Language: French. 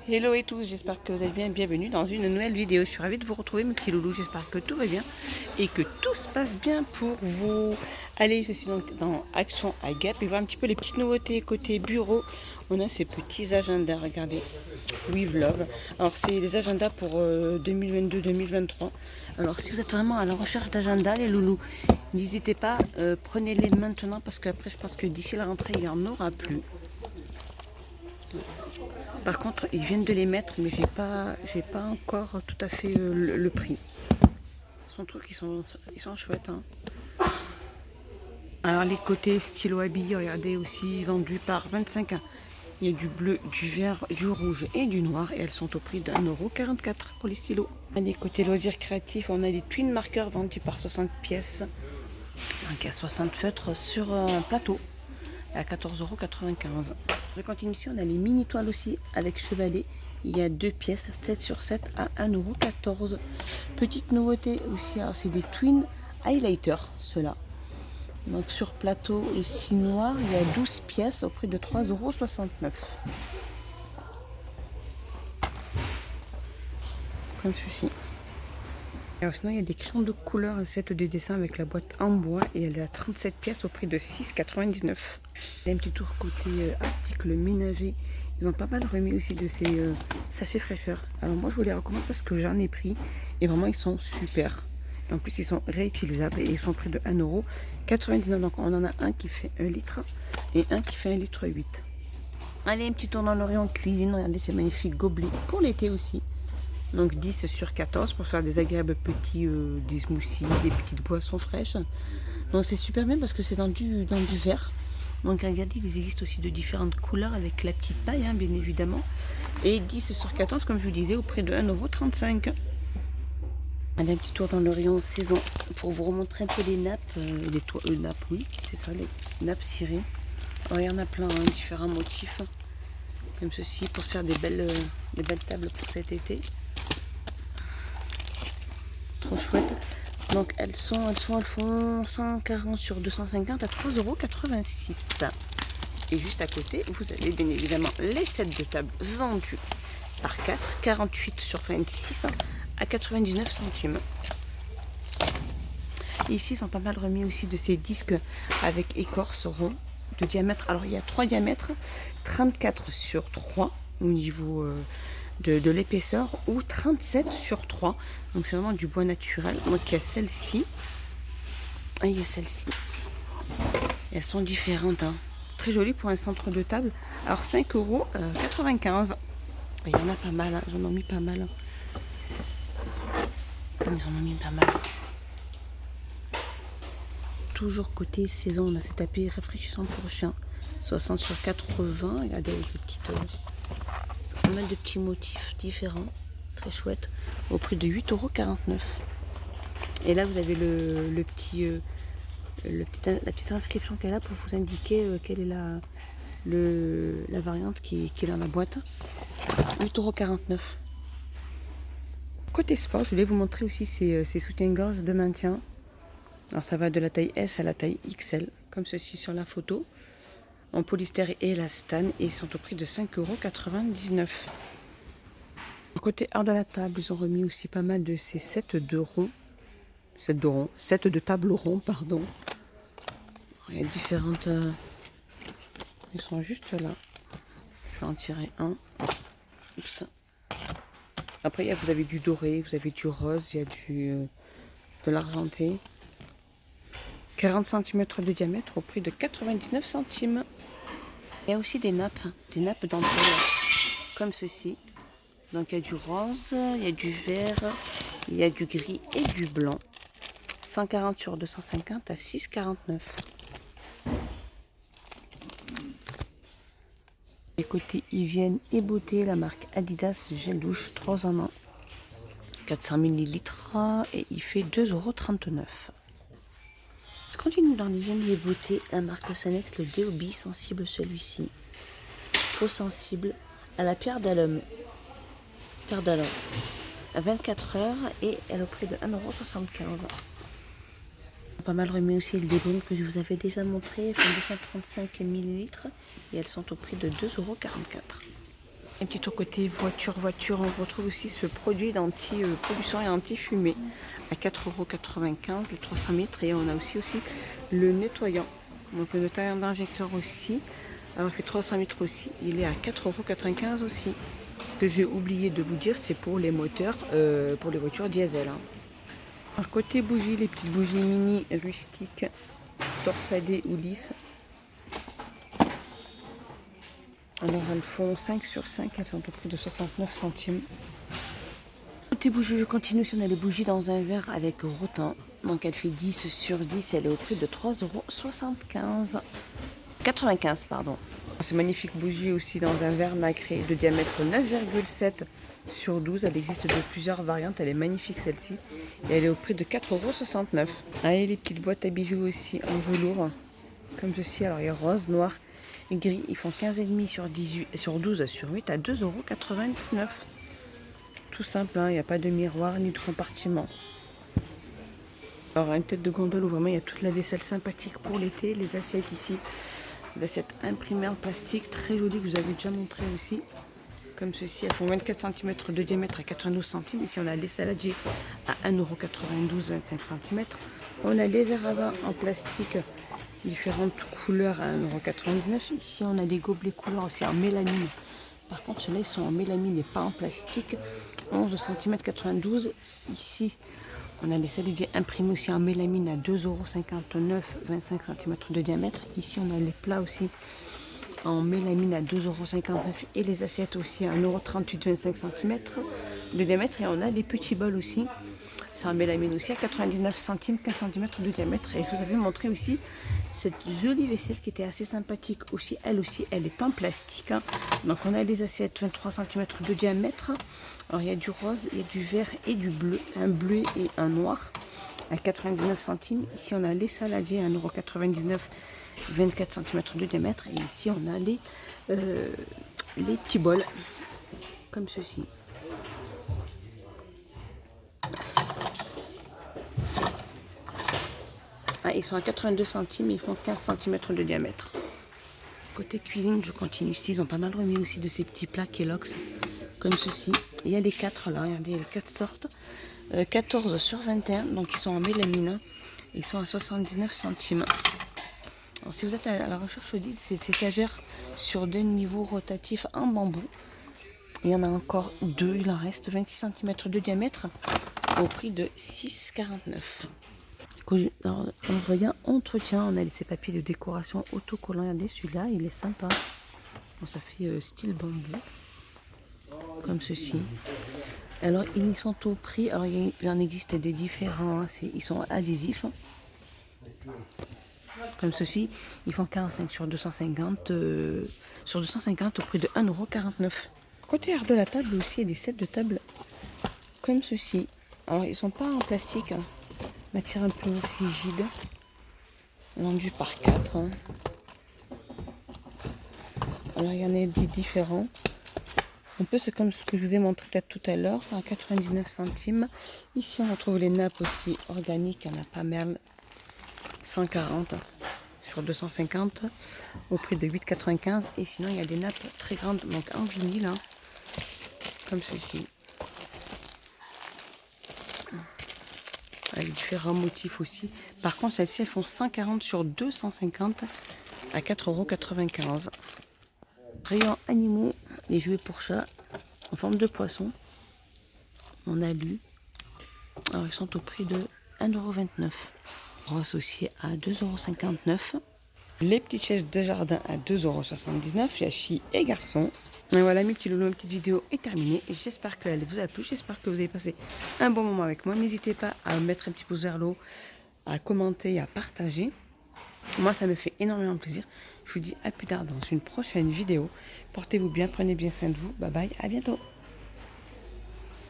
Hello et tous, j'espère que vous allez bien, bienvenue dans une nouvelle vidéo. Je suis ravie de vous retrouver mes petits loulous, j'espère que tout va bien et que tout se passe bien pour vous. Allez, je suis donc dans Action à Gap et voir un petit peu les petites nouveautés côté bureau. On a ces petits agendas, regardez, With Love. Alors c'est les agendas pour 2022-2023. Alors si vous êtes vraiment à la recherche d'agenda les loulous, n'hésitez pas, prenez-les maintenant parce qu'après je pense que d'ici la rentrée il n'y en aura plus. Par contre, ils viennent de les mettre, mais j'ai pas encore tout à fait le prix. Son truc, ils sont chouettes. Hein. Alors les côtés stylo habillés, regardez aussi vendus par 25 ans. Il y a du bleu, du vert, du rouge et du noir et elles sont au prix d'1,44 € pour les stylos. Les côtés loisirs créatifs, on a les twin markers vendus par 60 pièces. Donc il y a 60 feutres sur un plateau à 14,95 €. Je continue ici, on a les mini toiles aussi avec chevalet. Il y a 2 pièces, 7 sur 7 à 1,14 €. Petite nouveauté aussi, c'est des twin highlighters, ceux-là. Donc sur plateau ici noir, il y a 12 pièces au prix de 3,69 €. Comme ceci. Alors sinon, il y a des crayons de couleur, un set de dessin avec la boîte en bois et elle est à 37 pièces au prix de 6,99 €. Il y a un petit tour côté articles ménagers. Ils ont pas mal remis aussi de ces sachets fraîcheur. Alors moi, je vous les recommande parce que j'en ai pris et vraiment, ils sont super. Et en plus, ils sont réutilisables et ils sont au prix de 1,99 €. Donc on en a un qui fait 1 litre et un qui fait 1,8 litre. Allez, un petit tour dans l'Orient cuisine. Regardez ces magnifiques gobelets pour l'été aussi. Donc 10 sur 14 pour faire des agréables petits des smoothies, des petites boissons fraîches. Donc c'est super bien parce que c'est dans du verre. Donc regardez, il existe aussi de différentes couleurs avec la petite paille, hein, bien évidemment. Et 10 sur 14, comme je vous disais, au prix de 1,35 €. Allez, un petit tour dans le rayon saison pour vous remontrer un peu les nappes. Les nappes, oui, c'est ça, les nappes cirées. Alors, il y en a plein, hein, différents motifs. Comme ceci, pour se faire des belles tables pour cet été. Trop chouette. Donc elles font 140 sur 250 à 3,86 €. Et juste à côté, vous avez bien évidemment les sets de table vendus par 4, 48 sur 26 à 99 centimes. Ici, ils sont pas mal remis aussi de ces disques avec écorce rond de diamètre. Alors, il y a 3 diamètres, 34 sur 3 au niveau de l'épaisseur ou 37 sur 3. Donc, c'est vraiment du bois naturel. Donc, il y a celle-ci et il y a celle-ci. Elles sont différentes. Hein. Très jolies pour un centre de table. Alors, 5,95 €. Il y en a pas mal. Hein. Ils en ont mis pas mal. Hein. Ils en ont mis pas mal. Toujours côté saison, on a ces tapis rafraîchissants pour chien. 60 sur 80. Regardez avec les petites, pas mal de petits motifs différents. Très chouette. Au prix de 8,49 €. Et là, vous avez la petite inscription qu'elle a pour vous indiquer quelle est la variante qui est dans la boîte. 8,49 €. Côté sport, je voulais vous montrer aussi ces soutiens-gorge de maintien. Alors ça va de la taille S à la taille XL, comme ceci sur la photo, en polystère et élastane, et ils sont au prix de 5,99 €. Côté art de la table, ils ont remis aussi pas mal de ces sets de table rond, pardon. Il y a différentes, ils sont juste là. Je vais en tirer un. Oups. Après, vous avez du doré, vous avez du rose, il y a de l'argenté. 40 cm de diamètre au prix de 99 centimes. Il y a aussi des nappes dentelles comme ceci. Donc il y a du rose, il y a du vert, il y a du gris et du blanc. 140 sur 250 à 6,49 €. Les côtés hygiène et beauté, la marque Adidas gel douche 3 en 1. 400 ml et il fait 2,39 €. Je continue dans l'hygiène et beauté, la marque Sanex, le Déobi sensible celui-ci. Peau sensible à la pierre d'alum. À 24 heures et elle est au prix de 1,75 €. Pas mal remis aussi les baumes que je vous avais déjà montré, elles font 235 ml et elles sont au prix de 2,44 €. Un petit tour côté voiture, on retrouve aussi ce produit d'anti-pollution et anti-fumée à 4,95 € les 300 mètres. Et on a aussi le nettoyant. Donc le nettoyant d'injecteur aussi. Alors il fait 300 mètres aussi. Il est à 4,95 € aussi. Ce que j'ai oublié de vous dire, c'est pour les moteurs, pour les voitures diesel. Hein. Alors côté bougies, les petites bougies mini rustiques, torsadées ou lisses. Alors elles font 5 sur 5, elles sont au prix de 69 centimes. Côté bougies, je continue. Si on a les bougies dans un verre avec rotin, donc elle fait 10 sur 10, elle est au prix de 3,95 pardon. C'est magnifique bougie aussi dans un verre nacré de diamètre 9,7 sur 12. Elle existe de plusieurs variantes, elle est magnifique celle-ci. Et elle est au prix de 4,69 €. Allez, les petites boîtes à bijoux aussi en velours, comme ceci. Alors il y a rose, noir et gris. Ils font 15,5 sur 12 sur 8 à 2,99 €. Tout simple, hein, il n'y a pas de miroir ni de compartiment. Alors une tête de gondole où vraiment il y a toute la vaisselle sympathique pour l'été. Les assiettes ici, des assiettes imprimées en plastique, très jolies, que je vous avais déjà montré aussi. Comme ceci, elles font 24 cm de diamètre à 92 centimes. Ici on a les saladiers à 1,92 €, 25 cm. On a les verres à vin en plastique, différentes couleurs à 1,99 €. Ici on a des gobelets couleurs aussi en mélamine. Par contre ceux-là ils sont en mélamine et pas en plastique. 11 cm 92. Ici on a les saladiers imprimés aussi en mélamine à 2,59 €, 25 cm de diamètre. Ici on a les plats aussi en mélamine à 2,59 € et les assiettes aussi à 1,38 €, 25 cm de diamètre. Et on a les petits bols aussi, c'est en mélamine aussi à 99 centimes, 15 cm de diamètre. Et je vous avais montré aussi cette jolie vaisselle qui était assez sympathique aussi, elle est en plastique. Hein. Donc on a les assiettes 23 cm de diamètre. Alors il y a du rose, il y a du vert et du bleu, un bleu et un noir à 99 centimes. Ici on a les saladiers à 1,99 €, 24 cm de diamètre. Et ici on a les petits bols comme ceci. Ils sont à 82 centimes et ils font 15 cm de diamètre. Côté cuisine, je continue. Ici, ils ont pas mal remis aussi de ces petits plats Kellogg's comme ceci. Il y a les 4 là, regardez, il y a les 4 sortes. 14 sur 21, donc ils sont en mélamine. Ils sont à 79 centimes. Alors, si vous êtes à la recherche de cette étagère sur 2 niveaux rotatifs en bambou, il y en a encore 2, il en reste 26 cm de diamètre au prix de 6,49 €. Alors, on revient entretien, on a ces papiers de décoration autocollants. Regardez, celui-là, il est sympa. Bon, ça fait style bambou, comme ceci. Alors, ils sont au prix, alors il en existe des différents, hein, ils sont adhésifs. Comme ceci, ils font 45 sur 250, au prix de 1,49 €. Côté art de la table aussi, il y a des sets de table comme ceci. Alors, ils sont pas en plastique, hein. Matière un peu rigide, vendu par 4. Hein. Alors il y en a des différents. Un peu c'est comme ce que je vous ai montré peut-être tout à l'heure, à 99 centimes. Ici on retrouve les nappes aussi organiques, il n'y en a pas merle, 140 sur 250 au prix de 8,95 €. Et sinon il y a des nappes très grandes, donc en vinyle, hein, comme ceci. Avec différents motifs aussi. Par contre, celles-ci, elles font 140 sur 250 à 4,95 €. Rayon animaux, les jouets pour chats en forme de poisson. On a lu. Alors, ils sont au prix de 1,29 €. Associés à 2,59 €. Les petites chaises de jardin à 2,79 €. Il y a filles et garçons. Et voilà, mes petits loulous, ma petite vidéo est terminée. J'espère qu'elle vous a plu. J'espère que vous avez passé un bon moment avec moi. N'hésitez pas à mettre un petit pouce vers le haut, à commenter et à partager. Moi, ça me fait énormément plaisir. Je vous dis à plus tard dans une prochaine vidéo. Portez-vous bien, prenez bien soin de vous. Bye bye, à bientôt.